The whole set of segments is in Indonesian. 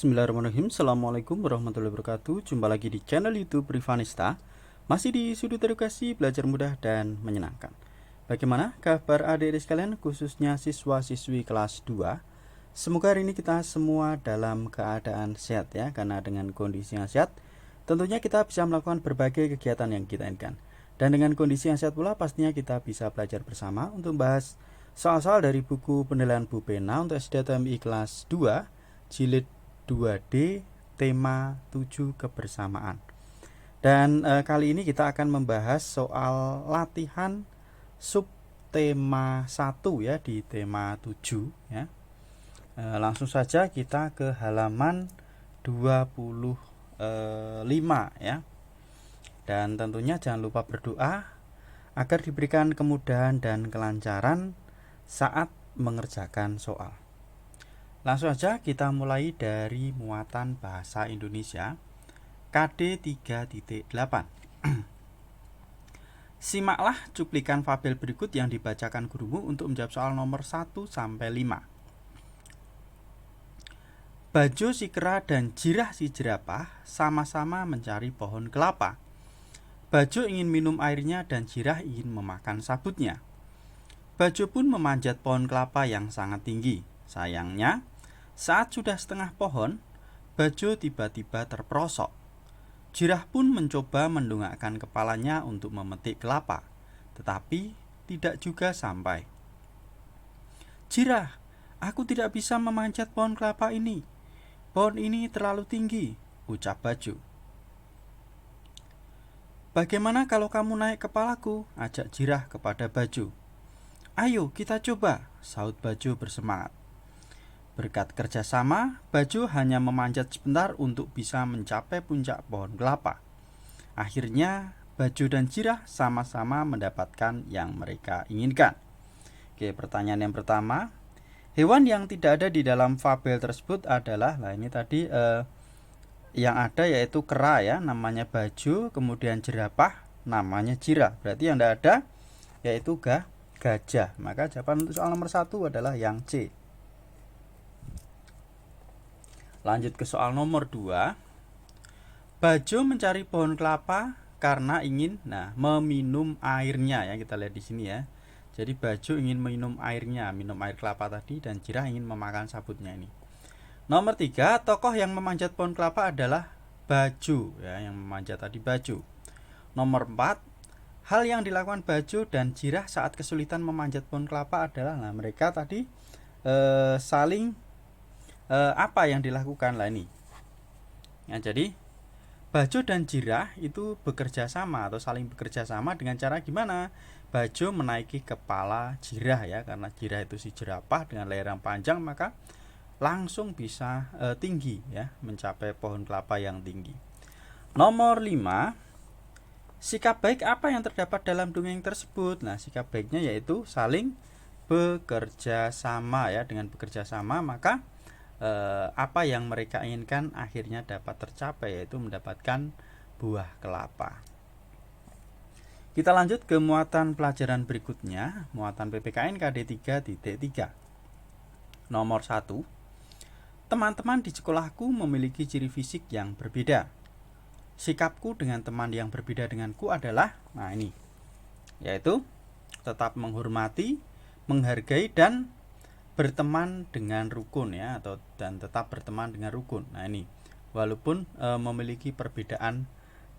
Bismillahirrahmanirrahim. Assalamualaikum warahmatullahi wabarakatuh. Jumpa lagi di channel YouTube Rivanista. Masih di sudut edukasi, belajar mudah dan menyenangkan. Bagaimana kabar adik-adik sekalian, khususnya siswa-siswi kelas 2? Semoga hari ini kita semua dalam keadaan sehat ya. Karena dengan kondisi yang sehat, tentunya kita bisa melakukan berbagai kegiatan yang kita inginkan. Dan dengan kondisi yang sehat pula, pastinya kita bisa belajar bersama untuk membahas soal-soal dari buku penilaian Bu Pena untuk SD TMI kelas 2 jilid 2D tema 7 kebersamaan. Dan kali ini kita akan membahas soal latihan subtema 1 ya di tema 7 ya. Langsung saja kita ke halaman 25 ya. Dan tentunya jangan lupa berdoa agar diberikan kemudahan dan kelancaran saat mengerjakan soal. Langsung saja kita mulai dari muatan bahasa Indonesia KD 3.8. Simaklah cuplikan fabel berikut yang dibacakan gurumu untuk menjawab soal nomor 1 sampai 5. Bajo si kera dan Jirah si jerapah sama-sama mencari pohon kelapa. Bajo ingin minum airnya dan Jirah ingin memakan sabutnya. Bajo pun memanjat pohon kelapa yang sangat tinggi. Sayangnya, saat sudah setengah pohon, Bajo tiba-tiba terperosok. Jirah pun mencoba mendongakkan kepalanya untuk memetik kelapa, tetapi tidak juga sampai. Jirah, aku tidak bisa memanjat pohon kelapa ini. Pohon ini terlalu tinggi, ucap Bajo. Bagaimana kalau kamu naik kepalaku? Ajak Jirah kepada Bajo. Ayo kita coba, sahut Bajo bersemangat. Berkat kerjasama, Bajo hanya memanjat sebentar untuk bisa mencapai puncak pohon kelapa. Akhirnya, Bajo dan Jirah sama-sama mendapatkan yang mereka inginkan. Oke, pertanyaan yang pertama. Hewan yang tidak ada di dalam fabel tersebut adalah, ini tadi yang ada yaitu kera ya, namanya Bajo, kemudian jerapah, namanya Jirah. Berarti yang tidak ada yaitu gajah. Maka jawaban untuk soal nomor 1 adalah yang C. Lanjut ke soal nomor 2. Bajo mencari pohon kelapa karena ingin meminum airnya ya, kita lihat di sini ya. Jadi Bajo ingin minum airnya, minum air kelapa tadi, dan Jirah ingin memakan sabutnya ini. Nomor 3, tokoh yang memanjat pohon kelapa adalah Bajo ya, yang memanjat tadi Bajo. Nomor 4, hal yang dilakukan Bajo dan Jirah saat kesulitan memanjat pohon kelapa adalah mereka tadi saling apa yang dilakukan ini ya. Jadi Bajo dan Jirah itu bekerja sama atau saling bekerja sama dengan cara gimana? Bajo menaiki kepala Jirah ya, karena Jirah itu si jerapah dengan leher yang panjang, maka langsung bisa tinggi ya, mencapai pohon kelapa yang tinggi. Nomor 5, sikap baik apa yang terdapat dalam dongeng tersebut? Sikap baiknya yaitu saling bekerja sama ya. Dengan bekerja sama maka apa yang mereka inginkan akhirnya dapat tercapai, yaitu mendapatkan buah kelapa. Kita lanjut ke muatan pelajaran berikutnya, muatan PPKN KD 3.3. Nomor 1, teman-teman di sekolahku memiliki ciri fisik yang berbeda. Sikapku dengan teman yang berbeda denganku adalah ini, yaitu tetap menghormati, menghargai, dan berteman dengan rukun ya, dan tetap berteman dengan rukun. Ini walaupun memiliki perbedaan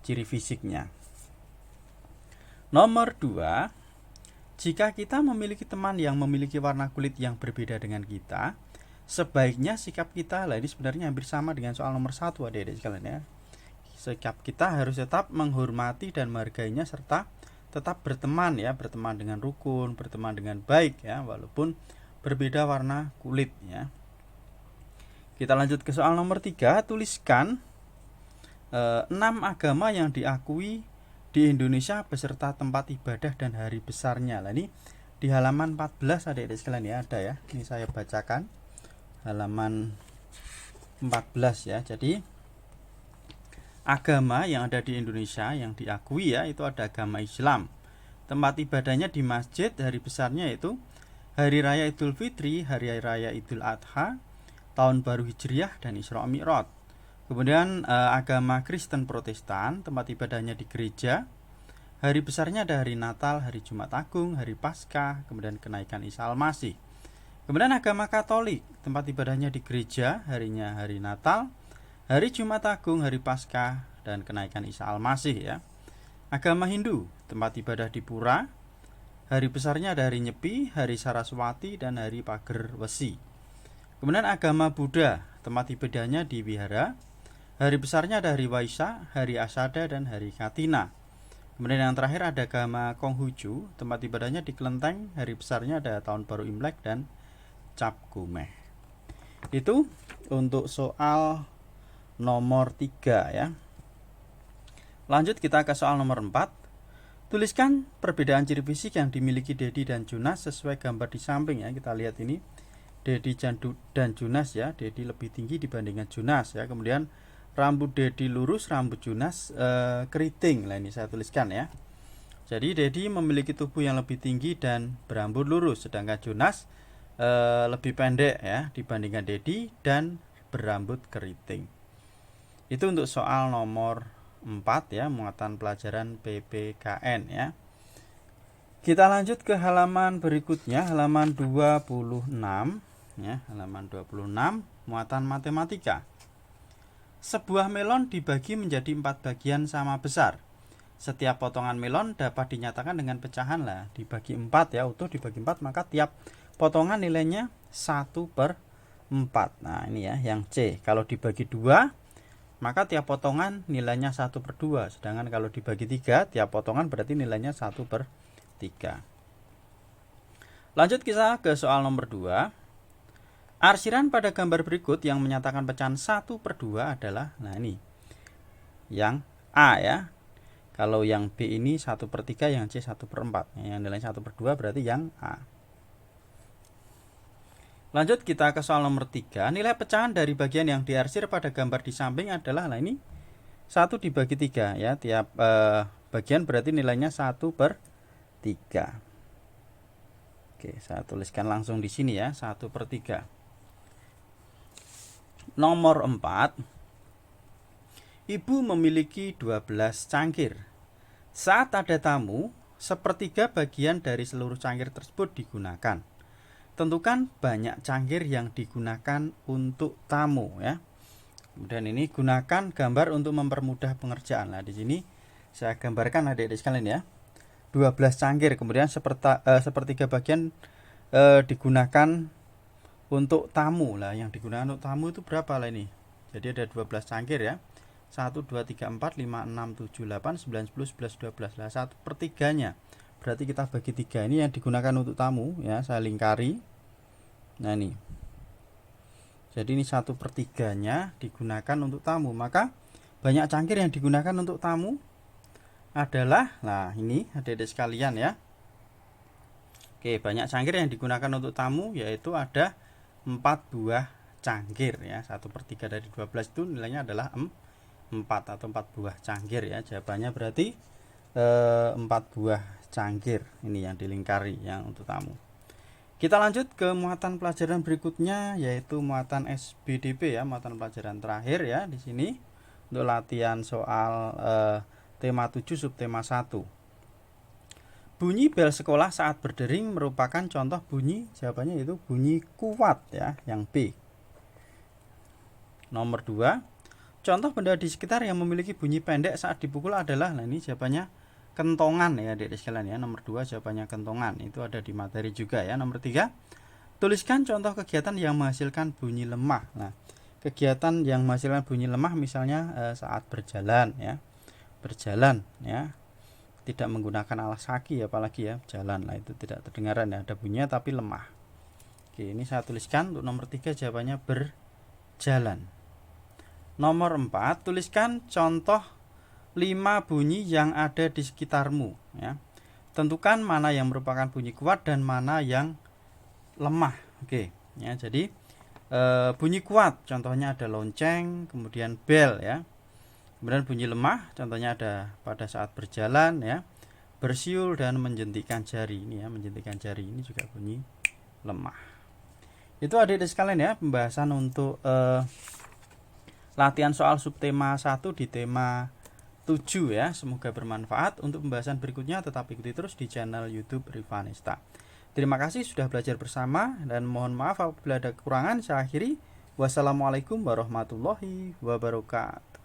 ciri fisiknya. Nomor 2, jika kita memiliki teman yang memiliki warna kulit yang berbeda dengan kita, sebaiknya sikap kita, ini sebenarnya hampir sama dengan soal nomor 1 adik-adik sekalian ya. Sikap kita harus tetap menghormati dan menghargainya, serta tetap berteman ya, berteman dengan rukun, berteman dengan baik ya, walaupun berbeda warna kulit ya. Kita lanjut ke soal nomor 3. Tuliskan 6 agama yang diakui di Indonesia beserta tempat ibadah dan hari besarnya. Ini di halaman 14 adik-adik sekalian ya, ada ya. Ini saya bacakan halaman 14 ya. Jadi agama yang ada di Indonesia yang diakui ya, itu ada agama Islam. Tempat ibadahnya di masjid, hari besarnya yaitu Hari Raya Idul Fitri, Hari Raya Idul Adha, tahun baru Hijriah dan Isra Mi'raj. Kemudian agama Kristen Protestan, tempat ibadahnya di gereja. Hari besarnya ada hari Natal, hari Jumat Agung, hari Paskah, kemudian kenaikan Isa Al-Masih. Kemudian agama Katolik, tempat ibadahnya di gereja, harinya hari Natal, hari Jumat Agung, hari Paskah, dan kenaikan Isa Al-Masih ya. Agama Hindu, tempat ibadah di pura, hari besarnya ada hari Nyepi, hari Saraswati, dan hari Pager Wesi. Kemudian agama Buddha, tempat ibadahnya di wihara, hari besarnya ada hari Waisak, hari Asada, dan hari Katina. Kemudian yang terakhir ada agama Konghucu, tempat ibadahnya di kelenteng, hari besarnya ada tahun baru Imlek dan Cap Gomeh. Itu untuk soal nomor 3 ya. Lanjut kita ke soal nomor 4. Tuliskan perbedaan ciri fisik yang dimiliki Dedi dan Junas sesuai gambar di samping ya. Kita lihat ini Dedi dan Junas ya. Dedi lebih tinggi dibandingkan Junas ya. Kemudian rambut Dedi lurus, rambut Junas keriting. Nah ini saya tuliskan ya. Jadi Dedi memiliki tubuh yang lebih tinggi dan berambut lurus, sedangkan Junas lebih pendek ya dibandingkan Dedi dan berambut keriting. Itu untuk soal nomor 4 ya, muatan pelajaran PPKN ya. Kita lanjut ke halaman berikutnya, halaman 26 ya, halaman 26, muatan matematika. Sebuah melon dibagi menjadi 4 bagian sama besar. Setiap potongan melon dapat dinyatakan dengan pecahan lah, dibagi 4 ya, utuh dibagi 4, maka tiap potongan nilainya 1/4. Nah ini ya yang C. Kalau dibagi 2 maka tiap potongan nilainya 1/2. Sedangkan kalau dibagi 3 tiap potongan berarti nilainya 1/3. Lanjut kita ke soal nomor 2. Arsiran pada gambar berikut yang menyatakan pecahan 1/2 adalah, nah ini yang A ya. Kalau yang B ini 1/3, yang C 1/4. Yang nilainya 1/2 berarti yang A. Lanjut kita ke soal nomor 3. Nilai pecahan dari bagian yang diarsir pada gambar di samping adalah, nah ini 1 dibagi 3 ya. Tiap bagian berarti nilainya 1/3. Oke, saya tuliskan langsung di sini ya, 1/3. Nomor 4. Ibu memiliki 12 cangkir. Saat ada tamu, 1/3 bagian dari seluruh cangkir tersebut digunakan. Tentukan banyak cangkir yang digunakan untuk tamu ya. Kemudian ini gunakan gambar untuk mempermudah pengerjaan. Nah, di sini saya gambarkan adik-adik sekalian ya. 12 cangkir, kemudian 1/3 bagian digunakan untuk tamu. Lah, yang digunakan untuk tamu itu berapa lah ini? Jadi ada 12 cangkir ya. 1 2 3 4 5 6 7 8 9 10 11 12. Lah, 1/3-nya. Berarti kita bagi 3, ini yang digunakan untuk tamu ya, saya lingkari. Nah ini, jadi ini 1/3-nya digunakan untuk tamu. Maka banyak cangkir yang digunakan untuk tamu adalah, nah ini adik-adik sekalian ya. Oke, banyak cangkir yang digunakan untuk tamu yaitu ada 4 buah cangkir ya. 1/3 dari 12 itu nilainya adalah 4 atau 4 buah cangkir ya. Jawabannya berarti 4 buah cangkir ini yang dilingkari yang untuk tamu. Kita lanjut ke muatan pelajaran berikutnya yaitu muatan SBDP ya, muatan pelajaran terakhir ya di sini untuk latihan soal tema 7 subtema 1. Bunyi bel sekolah saat berdering merupakan contoh bunyi, jawabannya itu bunyi kuat ya, yang B. Nomor 2. Contoh benda di sekitar yang memiliki bunyi pendek saat dipukul adalah, nah ini jawabannya kentongan ya adik-adik sekalian ya. Nomor 2 jawabannya kentongan. Itu ada di materi juga ya. Nomor 3. Tuliskan contoh kegiatan yang menghasilkan bunyi lemah. Nah, kegiatan yang menghasilkan bunyi lemah misalnya saat berjalan ya. Berjalan ya. Tidak menggunakan alas kaki apalagi ya, jalan. Nah, itu tidak terdengaran ya, ada bunyinya tapi lemah. Oke, ini saya tuliskan untuk nomor 3 jawabannya berjalan. Nomor 4, tuliskan contoh 5 bunyi yang ada di sekitarmu ya. Tentukan mana yang merupakan bunyi kuat dan mana yang lemah. Oke ya, jadi bunyi kuat contohnya ada lonceng, kemudian bel ya. Kemudian bunyi lemah contohnya ada pada saat berjalan ya, bersiul dan menjentikkan jari. Ini ya, menjentikkan jari ini juga bunyi lemah. Itu adik-adik sekalian ya, pembahasan untuk latihan soal subtema 1 di tema 7 ya. Semoga bermanfaat. Untuk pembahasan berikutnya tetap ikuti terus di channel YouTube Rivanesta. Terima kasih sudah belajar bersama dan mohon maaf apabila ada kekurangan. Saya akhiri. Wassalamualaikum warahmatullahi wabarakatuh.